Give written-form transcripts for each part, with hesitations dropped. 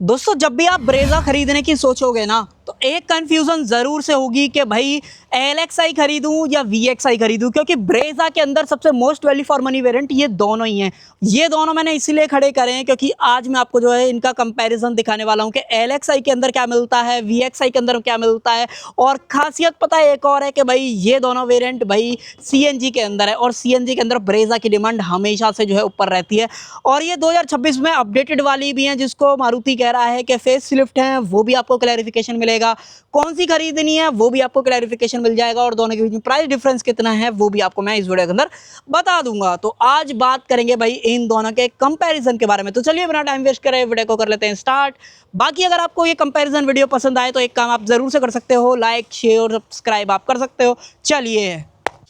दोस्तों जब भी आप ब्रेजा खरीदने की सोचोगे ना तो एक कंफ्यूजन जरूर से होगी कि भाई LXI खरीदूं या VXI खरीदूं, क्योंकि ब्रेजा के अंदर सबसे most value for money variant ये दोनों ही हैं। ये दोनों मैंने इसीलिए खड़े करे हैं क्योंकि आज मैं आपको जो है इनका कंपैरिजन दिखाने वाला हूं कि LXI के अंदर क्या मिलता है, VXI के अंदर क्या मिलता है। और खासियत पता है एक और है कि भाई ये दोनों वेरिएंट भाई CNG के अंदर है और CNG के अंदर ब्रेजा की डिमांड हमेशा से जो है ऊपर रहती है। और ये 2026 में अपडेटेड वाली भी हैं, जिसको मारुति कह रहा है कि फेस लिफ्ट है, वो भी आपको क्लैरिफिकेशन मिलेगा। कौन सी खरीदनी है वो भी आपको क्लैरिफिकेशन मिल जाएगा और दोनों के बीच में प्राइस डिफरेंस कितना है वो भी आपको मैं इस वीडियो के अंदर बता दूंगा। तो आज बात करेंगे भाई इन दोनों के कंपैरिजन के बारे में। तो चलिए बिना टाइम वेस्ट करे वीडियो को कर लेते हैं स्टार्ट। बाकी अगर आपको ये कंपैरिजन वीडियो पसंद आए तो एक काम आप जरूर से कर सकते हो, लाइक शेयर और सब्सक्राइब आप कर सकते हो। चलिए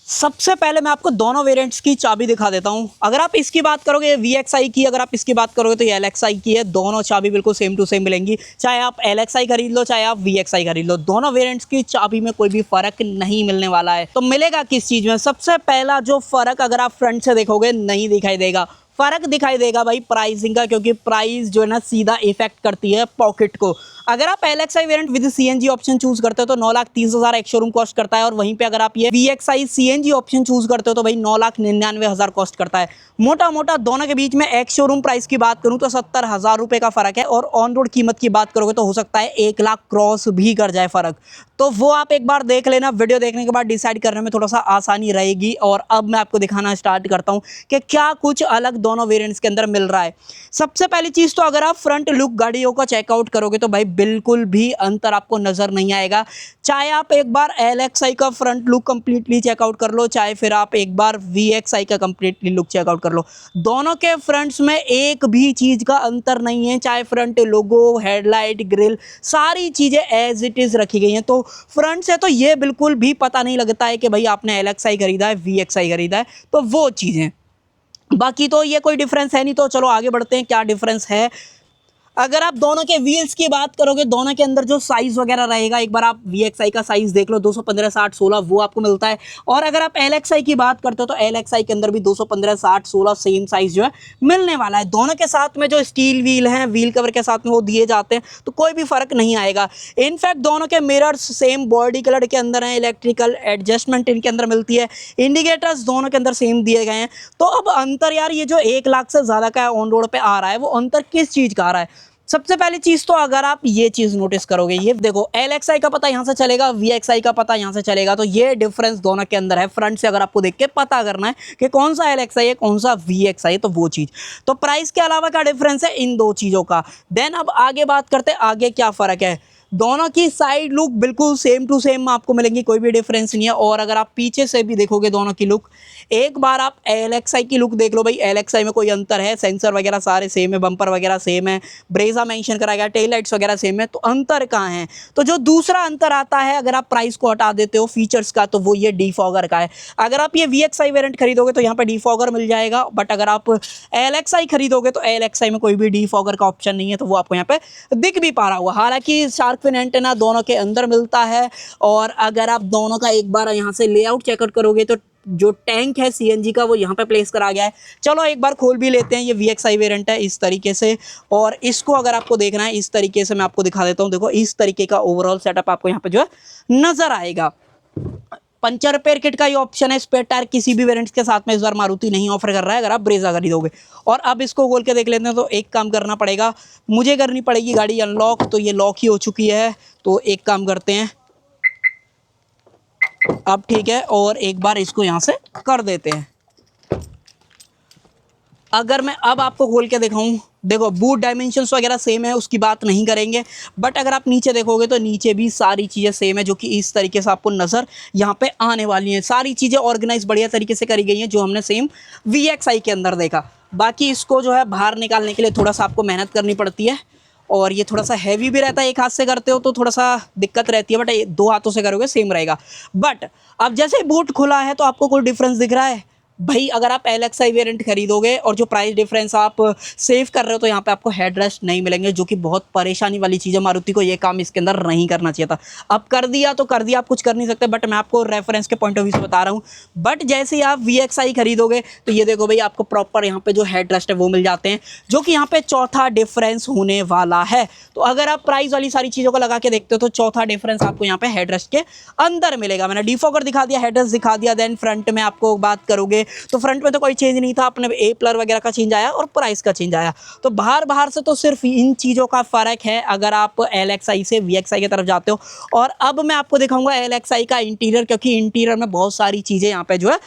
सबसे पहले मैं आपको दोनों वेरिएंट्स की चाबी दिखा देता हूं। अगर आप इसकी बात करोगे VXI की, अगर आप इसकी बात करोगे तो ये LXI की है। दोनों चाबी बिल्कुल सेम टू सेम मिलेंगी, चाहे आप LXI खरीद लो चाहे आप VXI खरीद लो। दोनों वेरिएंट्स की चाबी में कोई भी फर्क नहीं मिलने वाला है। तो मिलेगा किस चीज में? सबसे पहला जो फर्क अगर आप फ्रंट से देखोगे नहीं दिखाई देगा, फर्क दिखाई देगा भाई प्राइसिंग का, क्योंकि प्राइस जो है ना सीधा इफेक्ट करती है पॉकेट को। अगर आप LXI variant with CNG option choose करते हो तो 9,30,000 एक शोरूम कॉस्ट करता है, और वहीं पे अगर आप ये VXI CNG ऑप्शन चूज करते हो तो भाई 9,99,000 कॉस्ट करता है। मोटा मोटा दोनों के बीच में एक शोरूम प्राइस की बात करूं तो 70,000 रुपए का फर्क है, और ऑन रोड कीमत की बात करोगे तो हो सकता है 1 लाख क्रॉस भी कर जाए फर्क। तो वो आप एक बार देख लेना, वीडियो देखने के बाद डिसाइड करने में थोड़ा सा आसानी रहेगी। और अब मैं आपको दिखाना स्टार्ट करता हूं कि क्या कुछ अलग दोनों वेरिएंट्स के अंदर मिल रहा है। सबसे पहली चीज तो अगर आप फ्रंट लुक गाड़ियों का चेकआउट करोगे तो भाई बिल्कुल भी अंतर आपको नजर नहीं आएगा। चाहे आप एक बार LXI का फ्रंट लुक कंप्लीटली चेकआउट कर लो, चाहे फिर आप एक बार VXI का कंप्लीटली लुक चेकआउट कर लो, दोनों के फ्रंट्स में एक भी चीज का अंतर नहीं है। चाहे फ्रंट लोगो, हेडलाइट, ग्रिल, सारी चीजें एज इट इज रखी गई हैं। तो फ्रंट से तो ये बिल्कुल भी पता नहीं लगता है कि भाई आपने LXI खरीदा है, VXI खरीदा है। तो वो चीजें बाकी तो ये कोई डिफरेंस है नहीं। तो चलो आगे बढ़ते हैं, क्या डिफरेंस है। अगर आप दोनों के व्हील्स की बात करोगे, दोनों के अंदर जो साइज वगैरह रहेगा, एक बार आप VXI का साइज देख लो, 215, 60, 16 वो आपको मिलता है। और अगर आप LXI की बात करते हो तो LXI के अंदर भी 215, 60, 16 सेम साइज जो है मिलने वाला है। दोनों के साथ में जो स्टील व्हील हैं, व्हील कवर के साथ में वो दिए जाते हैं, तो कोई भी फर्क नहीं आएगा। इनफैक्ट दोनों के मिरर्स सेम बॉडी कलर के अंदर हैं, इलेक्ट्रिकल एडजस्टमेंट इनके अंदर मिलती है, इंडिकेटर्स दोनों के अंदर सेम दिए गए हैं। तो अब अंतर यार ये जो 1 लाख से ज्यादा का ऑन रोड पे आ रहा है, वो अंतर किस चीज का आ रहा है? सबसे पहली चीज तो अगर आप ये चीज नोटिस करोगे, ये देखो LXI का पता यहां से चलेगा, VXI का पता यहां से चलेगा। तो ये डिफरेंस दोनों के अंदर है। फ्रंट से अगर आपको देख के पता करना है कि कौन सा LXI है कौन सा VXI है, तो वो चीज। तो प्राइस के अलावा क्या डिफरेंस है इन दो चीजों का। देन अब आगे बात करते हैं आगे क्या फर्क है। दोनों की साइड लुक बिल्कुल सेम टू सेम आपको मिलेंगी, कोई भी डिफरेंस नहीं है। और अगर आप पीछे से भी देखोगे दोनों की लुक, एक बार आप LXI की लुक देख लो भाई। LXI में कोई अंतर है? सेंसर वगैरह सारे सेम है, बम्पर वगैरह सेम है, ब्रेजा मेंशन करा गया, टेल लाइट्स वगैरह सेम है। तो अंतर कहाँ है? तो जो दूसरा अंतर आता है, अगर आप प्राइस को हटा देते हो फीचर्स का, तो वो ये डिफॉगर का है। अगर आप ये VXI वेरिएंट खरीदोगे तो यहाँ पे डिफॉगर मिल जाएगा, बट अगर आप LXI खरीदोगे तो LXI में कोई भी डिफॉगर का ऑप्शन नहीं है। तो वो आपको यहाँ पे दिख भी पा रहा हुआ। हालांकि शार्क फिन एंटेना दोनों के अंदर मिलता है। और अगर आप दोनों का एक बार यहाँ से लेआउट चेकआउट करोगे तो जो टैंक है CNG का वो यहाँ पे प्लेस करा गया है। चलो एक बार खोल भी लेते हैं। ये VXI वेरिएंट है इस तरीके से, और इसको अगर आपको देखना है इस तरीके से मैं आपको दिखा देता हूँ। देखो इस तरीके का ओवरऑल सेटअप आपको यहाँ पे जो है नजर आएगा। पंचर रिपेयर किट का ये ऑप्शन है। स्पेयर टायर किसी भी वेरिएंट्स के साथ में इस बार मारुति नहीं ऑफर कर रहा है अगर आप ब्रेजा खरीदोगे। और अब इसको खोल के देख लेते हैं। तो एक काम करना पड़ेगा, मुझे करनी पड़ेगी गाड़ी अनलॉक। तो ये लॉक ही हो चुकी है। तो एक काम करते हैं, अब ठीक है, और एक बार इसको यहाँ से कर देते हैं। अगर मैं अब आपको खोल के दिखाऊं, देखो बूट डायमेंशंस वगैरह सेम है, उसकी बात नहीं करेंगे। बट अगर आप नीचे देखोगे तो नीचे भी सारी चीज़ें सेम है, जो कि इस तरीके से आपको नज़र यहाँ पे आने वाली हैं। सारी चीज़ें ऑर्गेनाइज बढ़िया तरीके से करी गई हैं, जो हमने सेम VXI के अंदर देखा। बाकी इसको जो है बाहर निकालने के लिए थोड़ा सा आपको मेहनत करनी पड़ती है, और ये थोड़ा सा हैवी भी रहता है। एक हाथ से करते हो तो थोड़ा सा दिक्कत रहती है, बट 2 हाथों से करोगे सेम रहेगा। बट अब जैसे बूट खुला है तो आपको कोई डिफरेंस दिख रहा है? भाई अगर आप LXI वेरिएंट खरीदोगे और जो प्राइस डिफरेंस आप सेव कर रहे हो तो यहाँ पे आपको हेडरेस्ट नहीं मिलेंगे, जो कि बहुत परेशानी वाली चीज़ है। मारुति को ये काम इसके अंदर नहीं करना चाहिए था। अब कर दिया तो कर दिया, आप कुछ कर नहीं सकते, बट मैं आपको रेफरेंस के पॉइंट ऑफ व्यू से बता रहा हूँ। बट जैसे ही आप VXI खरीदोगे तो ये देखो भाई, आपको प्रॉपर यहाँ पे जो हेडरेस्ट है वो मिल जाते हैं, जो कि यहाँ पे चौथा डिफरेंस होने वाला है। तो अगर आप प्राइस वाली सारी चीज़ों को लगा के देखते हो तो चौथा डिफरेंस आपको यहाँ पे हेडरेस्ट के अंदर मिलेगा। मैंने डिफॉगर दिखा दिया, हेडरेस्ट दिखा दिया। देन फ्रंट में आपको बात करोगे तो फ्रंट में तो कोई चेंज नहीं था, अपने ए प्लर वगैरह का चेंज आया और प्राइस का चेंज आया। तो बाहर से तो सिर्फ इन चीज़ों का फ़र्क है अगर आप LXI से VXI की तरफ जाते हो। और अब मैं आपको दिखाऊंगा LXI का इंटीरियर, क्योंकि इंटीरियर में बहुत सारी चीज़ें यहाँ पे जो है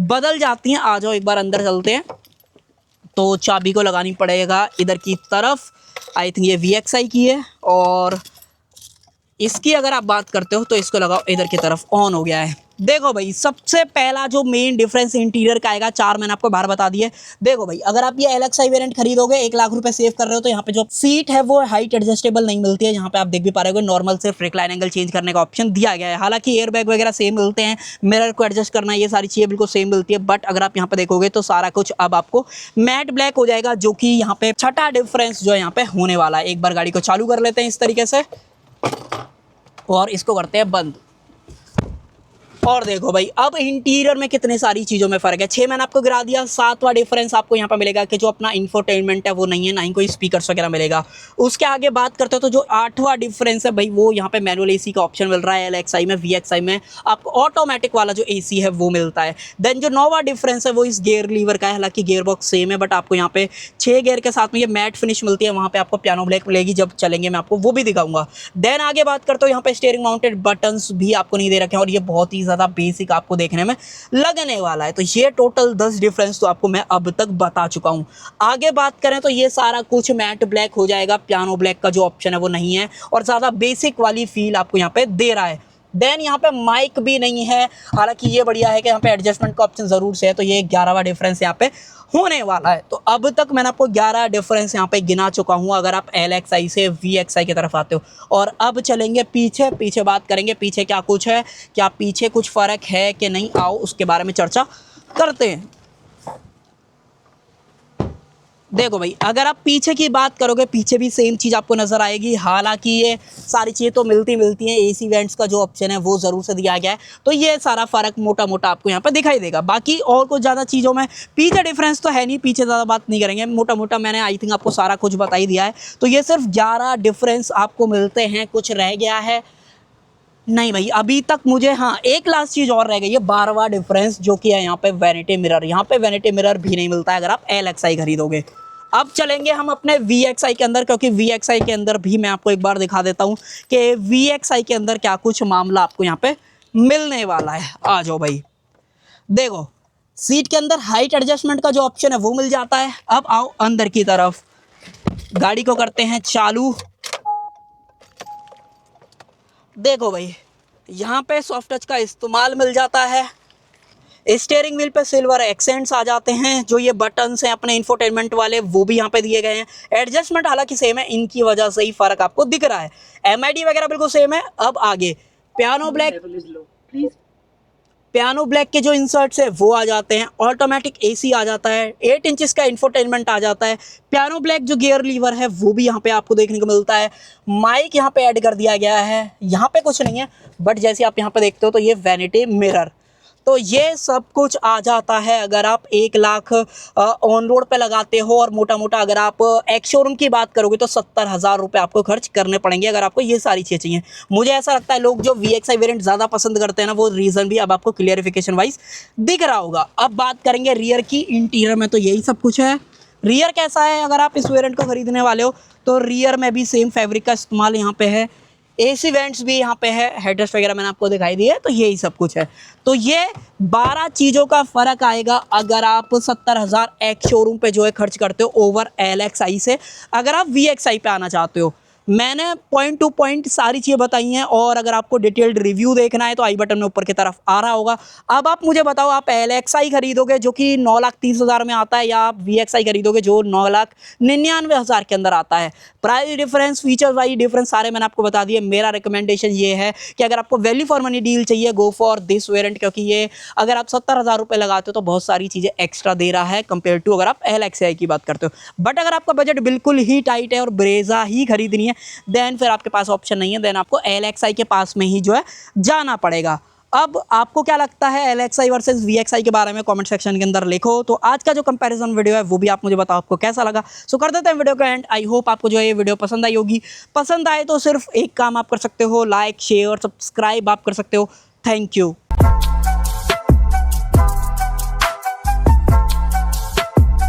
बदल जाती हैं। आ जाओ एक बार अंदर चलते हैं। तो चाबी को लगानी पड़ेगा इधर की तरफ, आई थिंक ये VXI की है, और इसकी अगर आप बात करते हो तो इसको लगाओ इधर की तरफ, ऑन हो गया है। देखो भाई, सबसे पहला जो मेन डिफरेंस इंटीरियर का आएगा, 4 मैंने आपको बाहर बता दिए। देखो भाई, अगर आप ये LXI वेरिएंट खरीदोगे, 1 लाख रुपए सेव कर रहे हो, तो यहाँ पे जो सीट है वो हाइट एडजस्टेबल नहीं मिलती है। यहाँ पे आप देख भी पा रहे हो, नॉर्मल सिर्फ रिक्लाइन एंगल चेंज करने का ऑप्शन दिया गया है। हालांकि एयर बैग वगैरह सेम मिलते हैं, मिरर को एडजस्ट करना, ये सारी चीज़ें बिल्कुल सेम मिलती है। बट अगर आप यहाँ पे देखोगे तो सारा कुछ अब आपको मैट ब्लैक हो जाएगा, जो कि यहाँ पे छठा डिफरेंस जो है यहाँ पे होने वाला है। एक बार गाड़ी को चालू कर लेते हैं इस तरीके से और इसको करते हैं बंद। और देखो भाई, अब इंटीरियर में कितने सारी चीज़ों में फ़र्क है। 6 मैंने आपको गिरा दिया। 7वां डिफरेंस आपको यहाँ पे मिलेगा कि जो अपना इंफोटेनमेंट है वो नहीं है, ना ही कोई स्पीकर्स वगैरह मिलेगा। उसके आगे बात करते हो तो जो 8वां डिफरेंस है भाई, वो यहाँ पे मैनुअल AC का ऑप्शन मिल रहा है। LXI में, VXI में आपको ऑटोमेटिक वाला जो AC है वो मिलता है। देन जो 9वां डिफरेंस है वो इस गियर लीवर का है। हालांकि गियर बॉक्स सेम है, बट आपको यहाँ पे 6 गियर के साथ में ये मैट फिनिश मिलती है। वहाँ पे आपको पियानो ब्लैक मिलेगी, जब चलेंगे मैं आपको वो भी दिखाऊंगा। देन आगे बात करते हो, यहाँ पे स्टीयरिंग माउंटेड बटन्स भी आपको नहीं दे रखे हैं, और ये बहुत ही ज़्यादा बेसिक आपको देखने में लगने वाला है। तो ये टोटल 10 डिफरेंस तो आपको मैं अब तक बता चुका हूं। आगे बात करें तो ये सारा कुछ मैट ब्लैक हो जाएगा, पियानो ब्लैक का जो ऑप्शन है वो नहीं है, और ज़्यादा बेसिक वाली फील आपको यहाँ पे दे रहा है। देन यहाँ पे माइक भी नहीं है। हालांकि ये बढ़िया है कि यहाँ पे एडजस्टमेंट का ऑप्शन ज़रूर से है। तो ये 11वां डिफरेंस यहाँ पे होने वाला है। तो अब तक मैंने आपको 11 डिफरेंस यहाँ पे गिना चुका हूँ अगर आप LXI से VXI की तरफ आते हो। और अब चलेंगे पीछे, पीछे बात करेंगे पीछे क्या कुछ है, क्या पीछे कुछ फ़र्क है कि नहीं, आओ उसके बारे में चर्चा करते हैं। देखो भाई, अगर आप पीछे की बात करोगे, पीछे भी सेम चीज़ आपको नज़र आएगी। हालांकि ये सारी चीज़ें तो मिलती हैं। AC वेंट्स का जो ऑप्शन है वो ज़रूर से दिया गया है, तो ये सारा फ़र्क मोटा मोटा आपको यहाँ पे दिखाई देगा। बाकी और कुछ ज़्यादा चीज़ों में पीछे डिफरेंस तो है नहीं, पीछे ज़्यादा बात नहीं करेंगे। मोटा मोटा मैंने आई थिंक आपको सारा कुछ बता ही दिया है। तो ये सिर्फ 11 डिफरेंस आपको मिलते हैं, कुछ रह गया है नहीं भाई अभी तक मुझे। हाँ, एक लास्ट चीज़ और रह गई है, 12वां डिफरेंस, जो कि है यहाँ पे वैनिटी मिरर। यहाँ पे वैनिटी मिरर भी नहीं मिलता है अगर आप LXI खरीदोगे। अब चलेंगे हम अपने VXI के अंदर, क्योंकि VXI के अंदर भी मैं आपको एक बार दिखा देता हूँ कि VXI के अंदर क्या कुछ मामला आपको यहाँ पे मिलने वाला है। आ जाओ भाई, देखो सीट के अंदर हाइट एडजस्टमेंट का जो ऑप्शन है वो मिल जाता है। अब आओ अंदर की तरफ, गाड़ी को करते हैं चालू। देखो भाई, यहाँ पे सॉफ्ट टच का इस्तेमाल मिल जाता है। स्टीयरिंग व्हील पे सिल्वर एक्सेंट्स आ जाते हैं। जो ये बटन्स हैं अपने इंफोटेनमेंट वाले वो भी यहाँ पे दिए गए हैं। एडजस्टमेंट हालांकि सेम है, इनकी वजह से ही फ़र्क आपको दिख रहा है। MID वगैरह बिल्कुल सेम है। अब आगे पियानो ब्लैक के जो इंसर्ट्स है वो आ जाते हैं। ऑटोमेटिक AC आ जाता है। 8 इंचेस का इंफोटेनमेंट आ जाता है। पियानो ब्लैक जो गियर लीवर है वो भी यहाँ पे आपको देखने को मिलता है। माइक यहाँ पे ऐड कर दिया गया है। यहाँ पे कुछ नहीं है, बट जैसे आप यहाँ पे देखते हो तो ये वैनिटी मिरर, तो ये सब कुछ आ जाता है अगर आप 1 लाख ऑन रोड पे लगाते हो। और मोटा मोटा अगर आप एक्स शोरूम की बात करोगे तो 70,000 रुपये आपको खर्च करने पड़ेंगे अगर आपको ये सारी चीज़ें चाहिए। मुझे ऐसा लगता है लोग जो VXI वेरिएंट ज़्यादा पसंद करते हैं ना, वो रीज़न भी अब आपको क्लियरिफिकेशन वाइज दिख रहा होगा। अब बात करेंगे रियर की। इंटीरियर में तो यही सब कुछ है। रियर कैसा है, अगर आप इस वेरिएंट को ख़रीदने वाले हो तो रियर में भी सेम फैब्रिक का इस्तेमाल यहाँ पे है। AC वेंट्स भी यहाँ पे है। हेडरेस्ट वगैरह मैंने आपको दिखाई दी है। तो यही सब कुछ है। तो ये 12 चीज़ों का फ़र्क आएगा अगर आप 70,000 एक्स शोरूम पे जो है खर्च करते हो ओवर LXI से, अगर आप VXI पे आना चाहते हो। मैंने पॉइंट टू पॉइंट सारी चीज़ें बताई हैं, और अगर आपको डिटेल्ड रिव्यू देखना है तो आई बटन में ऊपर की तरफ आ रहा होगा। अब आप मुझे बताओ, आप LXI खरीदोगे जो कि 9,30,000 में आता है, या आप VXI खरीदोगे जो 9,99,000 के अंदर आता है? Price difference, feature wise difference सारे मैंने आपको बता दिए। मेरा रिकमेंडेशन ये है कि अगर आपको वैल्यू फॉर मनी डील चाहिए, गो फॉर दिस वेरिएंट, क्योंकि ये अगर आप 70,000 रुपये लगाते हो तो बहुत सारी चीज़ें एक्स्ट्रा दे रहा है कंपेयर टू अगर आप LXI की बात करते हो। बट अगर आपका बजट बिल्कुल ही टाइट है और ब्रेजा ही खरीदनी है, देन फिर आपके पास ऑप्शन नहीं है, देन आपको LXI के पास में ही जो है जाना पड़ेगा। अब आपको क्या लगता है LXI वर्सेस VXI के बारे में, कमेंट सेक्शन के अंदर लिखो। तो आज का जो कंपैरिजन वीडियो है वो भी आप मुझे बताओ आपको कैसा लगा। सो कर देते हैं वीडियो का एंड। आई होप आपको जो है ये वीडियो पसंद आई होगी। पसंद आए तो सिर्फ एक काम आप कर सकते हो, लाइक शेयर और सब्सक्राइब आप कर सकते हो। Thank you.